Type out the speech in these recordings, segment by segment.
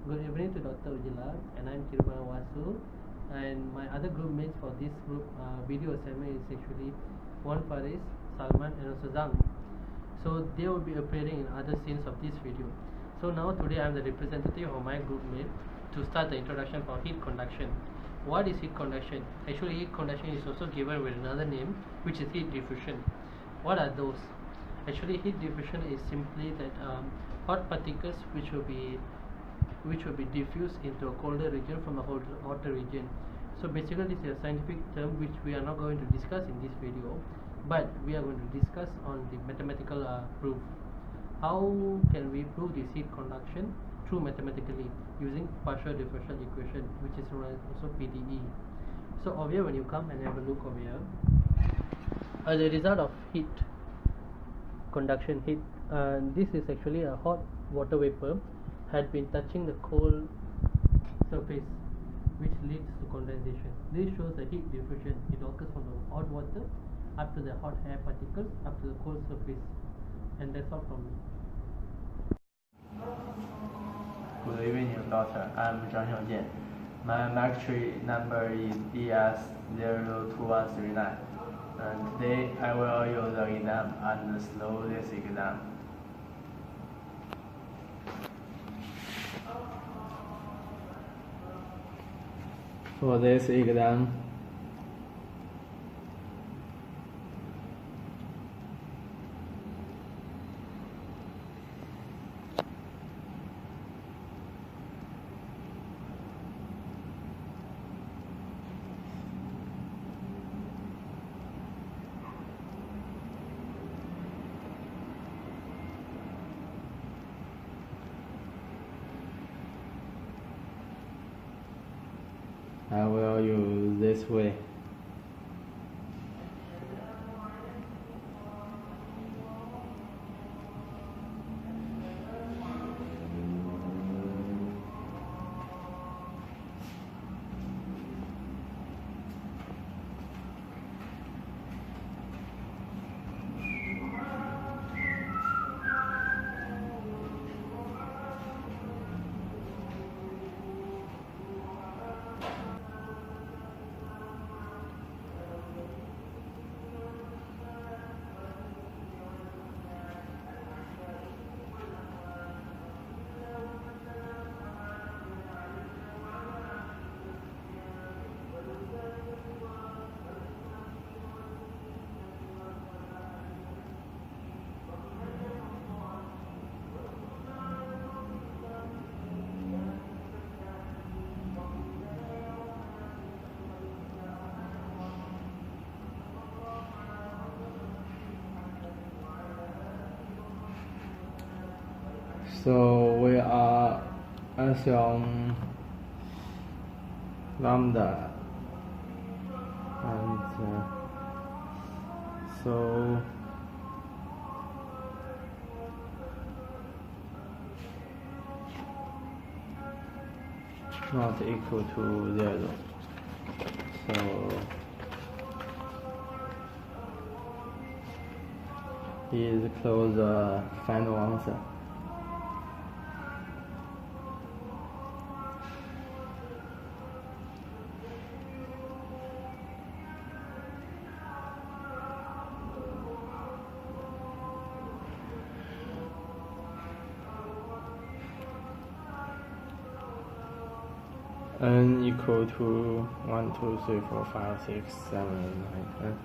Good evening to Dr. Ujila, and I'm Kirumana Vasu. And my other group mates for this group video assignment is actually one Faris, Salman, and also Zhang. So they will be appearing in other scenes of this video. So now today I am the representative of my group mate to start the introduction for heat conduction. What is heat conduction? Actually, heat conduction is also given with another name, which is heat diffusion. What are those? Actually, heat diffusion is simply that hot particles which will be diffused into a colder region from a hotter region. So basically this is a scientific term which we are not going to discuss in this video, but we are going to discuss on the mathematical proof. How can we prove this heat conduction? Through mathematically using partial differential equation, which is known as also PDE. So over here, when you come and have a look over here, as a result of heat conduction, this is actually a hot water vapor had been touching the cold surface, which leads to condensation. This shows the heat diffusion. It occurs from the hot water up to the hot air particles up to the cold surface. And that's all from me. Good evening, doctor. I'm Zhang Xiangjian. My lecture number is ES02139. And today I will use the exam and slow this exam. For this exam, I will use this way. So we are assume lambda, and so not equal to 0. So is close the final answer. N equal to 1, 2, 3, 4, 5, 6, 7, 8, 9, 10.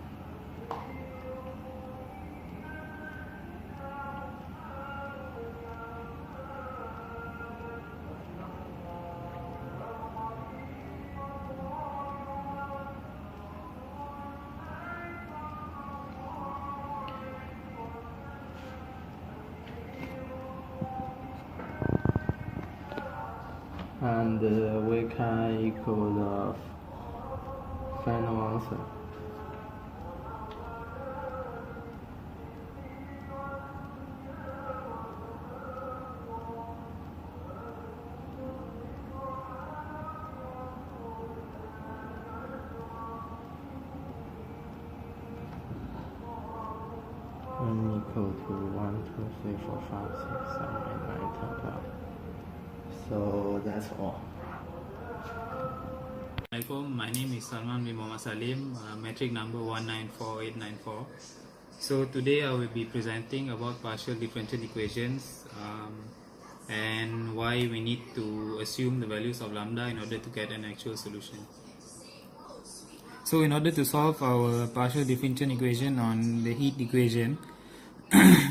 And we can equal the final answer. N equal to 1, 2, 3, 4, 5, 6, 7, 8, 9, 10, 11. So So that's all. My name is Salman bin Mohammad Salim, metric number 1948894. So today I will be presenting about partial differential equations and why we need to assume the values of lambda in order to get an actual solution. So in order to solve our partial differential equation on the heat equation,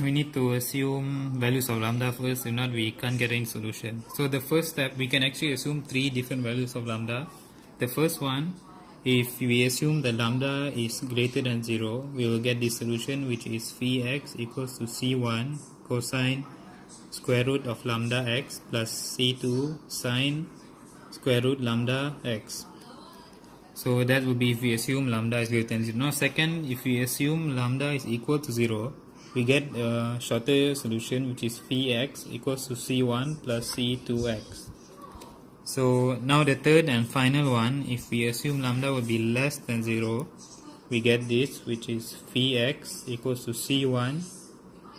we need to assume values of lambda first, if not we can't get any solution. So the first step, we can actually assume three different values of lambda. The first one, if we assume that lambda is greater than 0, we will get this solution, which is phi x equals to c1 cosine square root of lambda x plus c2 sine square root lambda x. So that would be if we assume lambda is greater than 0. Now second, if we assume lambda is equal to 0, we get a shorter solution, which is phi x equals to c1 plus c2x. So now the third and final one, if we assume lambda would be less than 0, we get this, which is phi x equals to c1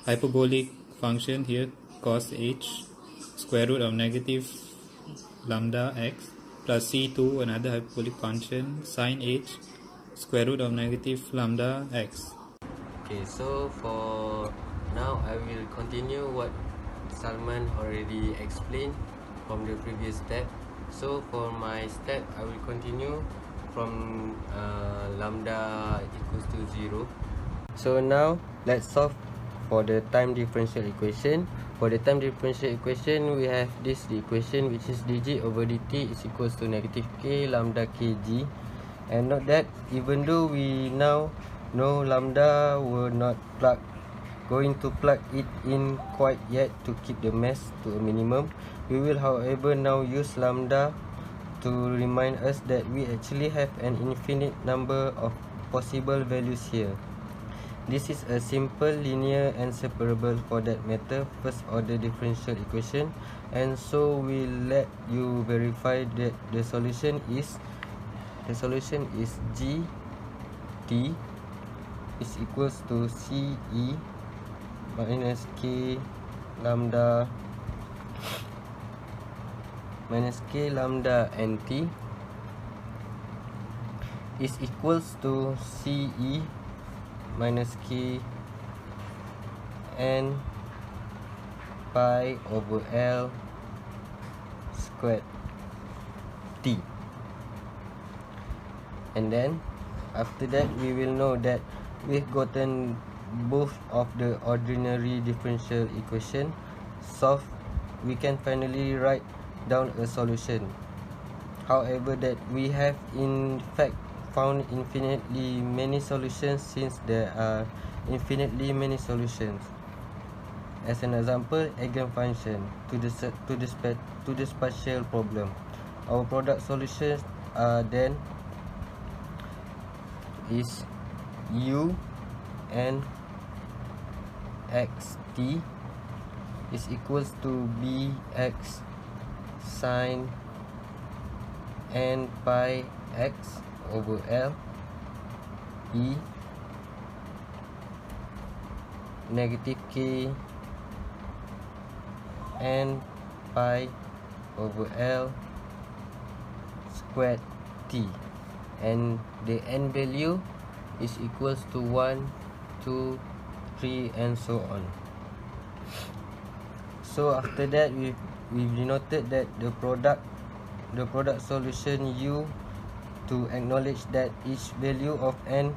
hyperbolic function here cos h square root of negative lambda x plus c2 another hyperbolic function sin h square root of negative lambda x. Okay, so for now I will continue what Salman already explained from the previous step. So for my step, I will continue from lambda equals to 0. So now let's solve for the time differential equation. For the time differential equation, we have this equation, which is dg over dt is equals to negative k lambda kg. And note that even though we now know lambda, we're not going to plug it in quite yet to keep the mass to a minimum. We will however now use lambda to remind us that we actually have an infinite number of possible values here. This is a simple linear and separable, for that matter, first order differential equation, and so we'll let you verify that the solution is gt is equals to ce minus k lambda nt is equals to ce minus k n pi over l squared t. And then after that, we will know that we've gotten both of the ordinary differential equation solved. We can finally write down a solution. However, that we have in fact found infinitely many solutions, since there are infinitely many solutions. As an example, eigenfunction to the spatial problem. Our product solutions are then is u and xt is equals to bx sine n pi x over l e negative k n pi over l squared t, and the n value is equals to 1, 2, 3 and so on. So after that, we've denoted that the product solution u to acknowledge that each value of n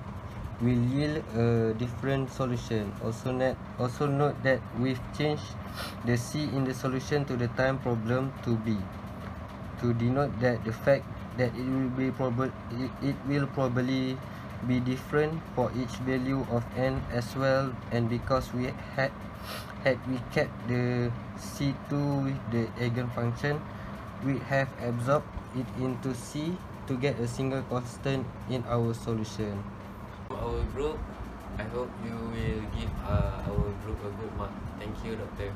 will yield a different solution. Also note that we've changed the c in the solution to the time problem to b, to denote that the fact that it will probably be different for each value of n as well, and because we kept the c2 with the eigenfunction, we have absorbed it into c to get a single constant in our solution. Our group, I hope you will give our group a good mark. Thank you, Doctor.